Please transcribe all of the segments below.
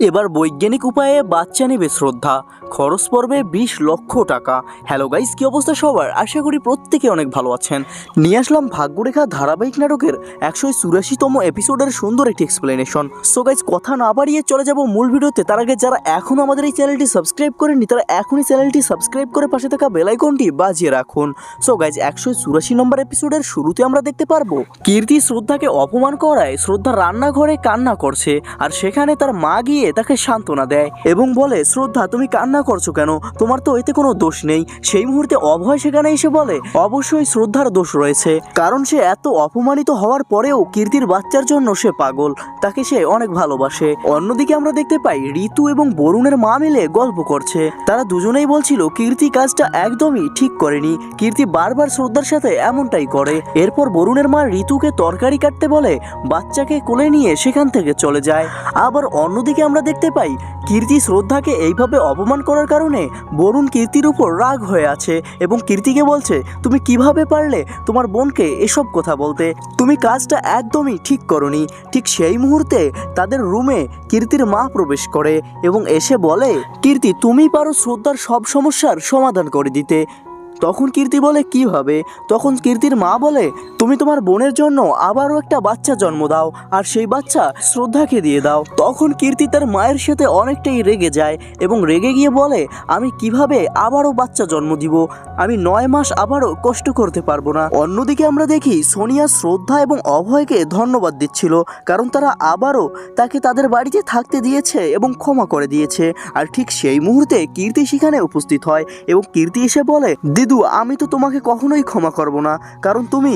এবার বৈজ্ঞানিক উপায়ে বাচ্চা নেবে শ্রদ্ধা, খরচ পড়বে 20 লক্ষ টাকা। হ্যালো গাইস, কি অবস্থা সবার? আশা করি প্রত্যেকে অনেক ভালো আছেন। নিয়ে আসলাম ভাগ্যরেখা ধারাবাহিক নাটকের 184তম এপিসোডের সুন্দর একটি এক্সপ্লেনেশন। সো গাইস, কথা না বাড়িয়ে চলে যাব মূল ভিডিওতে। তার আগে যারা এখনও আমাদের এই চ্যানেলটি সাবস্ক্রাইব করেননি তারা এখনই চ্যানেলটি সাবস্ক্রাইব করে পাশে থাকা বেল আইকনটি বাজিয়ে রাখুন। সো গাইস, 184 নম্বর এপিসোডের শুরুতে আমরা দেখতে পারবো কীর্তি শ্রদ্ধাকে অপমান করায় শ্রদ্ধা রান্নাঘরে কান্না করছে, আর সেখানে তার মা গিয়ে তাকে সান্ত্বনা দেয় এবং বলে, শ্রদ্ধা তুমি কান্না করছো কেন? তোমার তো এতে কোনো দোষ নেই। সেই মুহূর্তে অভয় সেখানে এসে বলে, অবশ্যই শ্রদ্ধার দোষ রয়েছে, কারণ সে এত অপমানিত হওয়ার পরেও কীর্তির বাচ্চার জন্য সে পাগল, তাকে সে অনেক ভালোবাসে। অন্যদিকে আমরা দেখতে পাই ঋতু এবং বরুণের মা মিলে গল্প করছে। তারা দুজনেই বলছিল কীর্তি কাজটা একদমই ঠিক করেনি, কীর্তি বারবার শ্রদ্ধার সাথে এমনটাই করে। এরপর বরুণের মা ঋতুকে তরকারি কাটতে বলে বাচ্চাকে কোলে নিয়ে সেখান থেকে চলে যায়। আবার অন্যদিকে আমরা দেখতে পাই কীর্তি শ্রদ্ধাকে এইভাবে অপমান করার কারণে বরুণ কীর্তির উপর রাগ হয়ে আছে এবং কীর্তিকে বলছে, তুমি কিভাবে পারলে তোমার বোনকে এসব কথা বলতে? তুমি কাজটা একদমই ঠিক করনি। ঠিক সেই মুহূর্তে তাদের রুমে কীর্তির মা প্রবেশ করে এবং এসে বলে, কীর্তি তুমি পারো শ্রদ্ধার সব সমস্যার সমাধান করে দিতে। তখন কীর্তি বলে, কিভাবে? তখন কীর্তির মা বলে, তুমি তোমার বোনের জন্য আবারও একটা বাচ্চা জন্ম দাও আর সেই বাচ্চা শ্রদ্ধাকে দিয়ে দাও। তখন কীর্তি তার মায়ের সাথে অনেকটাই রেগে যায় এবং রেগে গিয়ে বলে, আমি কিভাবে আবারও বাচ্চা জন্ম দিব? আমি 9 মাস আবারও কষ্ট করতে পারবো না। অন্যদিকে আমরা দেখি সোনিয়া শ্রদ্ধা এবং অভয়কে ধন্যবাদ দিচ্ছিল, কারণ তারা আবারও তাকে তাদের বাড়িতে থাকতে দিয়েছে এবং ক্ষমা করে দিয়েছে। আর ঠিক সেই মুহূর্তে কীর্তি সেখানে উপস্থিত হয় এবং কীর্তি এসে বলে, দিদু আমি তো তোমাকে কখনোই ক্ষমা করব না, কারণ তুমি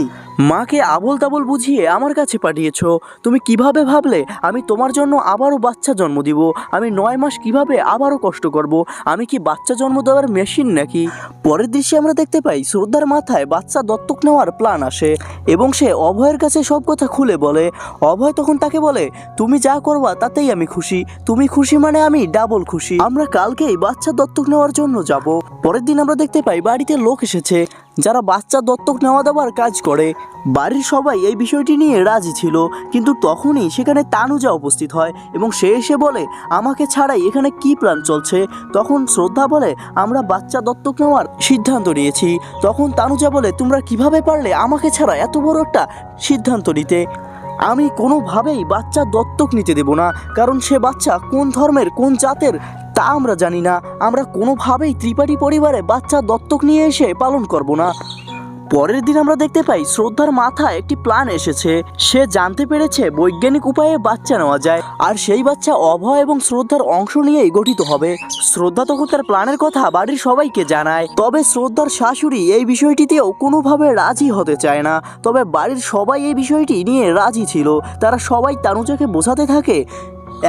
মাকে আবোল তাবোল বুঝিয়ে আমার কাছে পাঠিয়েছো। তুমি কিভাবে ভাবলে আমি তোমার জন্য আবারও বাচ্চা জন্ম দিব? আমি 9 মাস কিভাবে আবারও কষ্ট করব? আমি কি বাচ্চা জন্ম দেওয়ার মেশিন নাকি? পরের দৃশ্যে আমরা দেখতে পাই শ্রদ্ধার মাথায় বাচ্চা দত্তক নেওয়ার প্ল্যান আসে এবং সে অভয়ের কাছে সব কথা খুলে বলে। অভয় তখন তাকে বলে, তুমি যা করবা তাতেই আমি খুশি, তুমি খুশি মানে আমি ডাবল খুশি। আমরা কালকেই বাচ্চা দত্তক নেওয়ার জন্য যাব। পরের দিন আমরা দেখতে পাই বাড়িতে লোক এসেছে যারা বাচ্চা দত্তক নেওয়া দেওয়ার কাজ করে। বাড়ির সবাই এই বিষয়টি নিয়ে রাজি ছিল, কিন্তু তখনই সেখানে তানুজা উপস্থিত হয় এবং সে এসে বলে, আমাকে ছাড়াই এখানে কি প্ল্যান চলছে? তখন শ্রদ্ধা বলে, আমরা বাচ্চা দত্তক নেওয়ার সিদ্ধান্ত নিয়েছি। তখন তানুজা বলে, তোমরা কিভাবে পারলে আমাকে ছাড়া এত বড় একটা সিদ্ধান্ত নিতে? আমি কোনোভাবেই বাচ্চা দত্তক নিতে দেব না, কারণ সে বাচ্চা কোন ধর্মের কোন জাতের তা আমরা জানি না। আমরা কোনোভাবেই ত্রিপাঠী পরিবারে বাচ্চা দত্তক নিয়ে এসে পালন করব না। পরের দিন আমরা দেখতে পাই শ্রদ্ধার মাথায় একটি প্ল্যান এসেছে। সে জানতে পেরেছে বৈজ্ঞানিক উপায়ে বাচ্চা নেওয়া যায়, আর সেই বাচ্চা অভয় এবং শ্রদ্ধার অংশ নিয়েই গঠিত হবে। শ্রদ্ধা তখন তার প্ল্যানের কথা বাড়ির সবাইকে জানায়, তবে শ্রদ্ধার শাশুড়ি এই বিষয়টিতেও কোনোভাবে রাজি হতে চায় না। তবে বাড়ির সবাই এই বিষয়টি নিয়ে রাজি ছিল। তারা সবাই তানুজাকে বোঝাতে থাকে,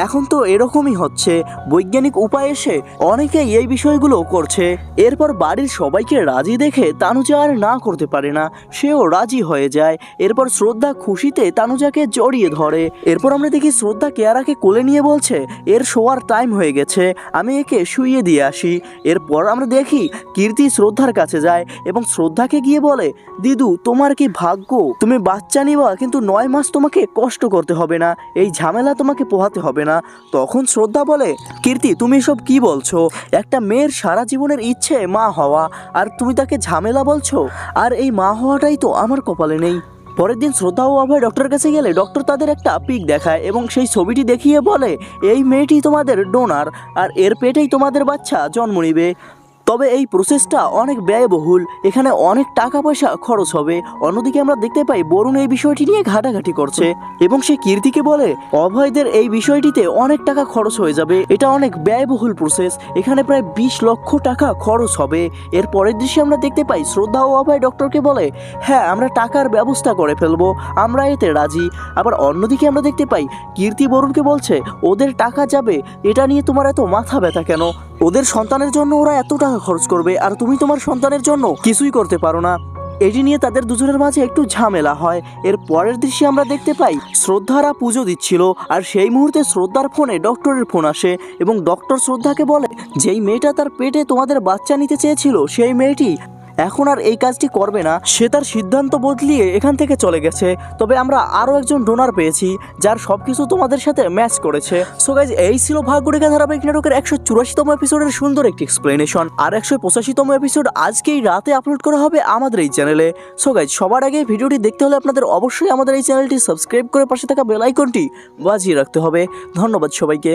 এখন তো এরকমই হচ্ছে, বৈজ্ঞানিক উপায়ে এসে অনেকেই এই বিষয়গুলো করছে। এরপর বাড়ির সবাইকে রাজি দেখে তানুজা আর না করতে পারে না, সেও রাজি হয়ে যায়। এরপর শ্রদ্ধা খুশিতে তানুজাকে জড়িয়ে ধরে। এরপর আমরা দেখি শ্রদ্ধা কেয়ারাকে কোলে নিয়ে বলছে, এর শোয়ার টাইম হয়ে গেছে, আমি একে শুইয়ে দিয়ে আসি। এরপর আমরা দেখি কীর্তি শ্রদ্ধার কাছে যায় এবং শ্রদ্ধাকে গিয়ে বলে, দিদু তোমার কি ভাগ্য, তুমি বাচ্চা নিবা কিন্তু 9 মাস তোমাকে কষ্ট করতে হবে না, এই ঝামেলা তোমাকে পোহাতে হবে না। তখন শ্রদ্ধা বলে, কীর্তি তুমি সব কি বলছো? একটা মেয়ের সারা জীবনের ইচ্ছে মা হওয়া, আর তুমি তাকে ঝামেলা বলছো? আর এই মা হওয়াটাই তো আমার কপালে নেই। পরের দিন শ্রদ্ধা ও অভয় ডক্টরের কাছে গেলে ডক্টর তাদের একটা পিক দেখায় এবং সেই ছবিটি দেখিয়ে বলে, এই মেয়েটি তোমাদের ডোনার, আর এর পেটেই তোমাদের বাচ্চা জন্ম নিবে। তবে এই প্রসেসটা অনেক ব্যয়বহুল, এখানে অনেক টাকা পয়সা খরচ হবে। অন্যদিকে আমরা দেখতে পাই বরুণ এই বিষয়টি নিয়ে ঘাটাঘাটি করছে এবং সে কীর্তিকে বলে, অভয়দের এই বিষয়টিতে অনেক টাকা খরচ হয়ে যাবে, এটা অনেক ব্যয়বহুল প্রসেস, এখানে প্রায় 20 লক্ষ টাকা খরচ হবে। এর পরের দৃশ্যে আমরা দেখতে পাই শ্রদ্ধা ও অভয় ডক্টরকে বলে, হ্যাঁ আমরা টাকার ব্যবস্থা করে ফেলবো, আমরা এতে রাজি। আবার অন্যদিকে আমরা দেখতে পাই কীর্তি বরুণকে বলছে, ওদের টাকা যাবে এটা নিয়ে তোমার এত মাথা ব্যথা কেন? ওদের সন্তানের জন্য ওরা এত টাকা খরচ করবে আর তুমি তোমার সন্তানের জন্য কিছুই করতে পারো না। এটি নিয়ে তাদের দুজনের মাঝে একটু ঝামেলা হয়। এর পরের দৃশ্যে আমরা দেখতে পাই শ্রদ্ধারা পুজো দিচ্ছিল, আর সেই মুহূর্তে শ্রদ্ধার ফোনে ডক্টরের ফোন আসে এবং ডক্টর শ্রদ্ধাকে বলে, যেই মেয়েটা তার পেটে তোমাদের বাচ্চা নিতে চেয়েছিল সেই মেয়েটি এখন আর এই কাজটি করবে না, সে তার সিদ্ধান্ত বদলিয়ে এখান থেকে চলে গেছে। তবে আমরা আরও একজন ডোনার পেয়েছি যার সবকিছু তোমাদের সাথে ম্যাচ করেছে। সো গাইজ, এই ছিল ভাগ্যরেখা ধারাবাহিক নাটকের 184তম এপিসোডের সুন্দর একটি এক্সপ্লেনেশন। আর 185তম এপিসোড আজকেই রাতে আপলোড করা হবে আমাদের এই চ্যানেলে। সো গাইজ, সবার আগে ভিডিওটি দেখতে হলে আপনাদের অবশ্যই আমাদের এই চ্যানেলটি সাবস্ক্রাইব করে পাশে থাকা বেল আইকনটি বাজিয়ে রাখতে হবে। ধন্যবাদ সবাইকে।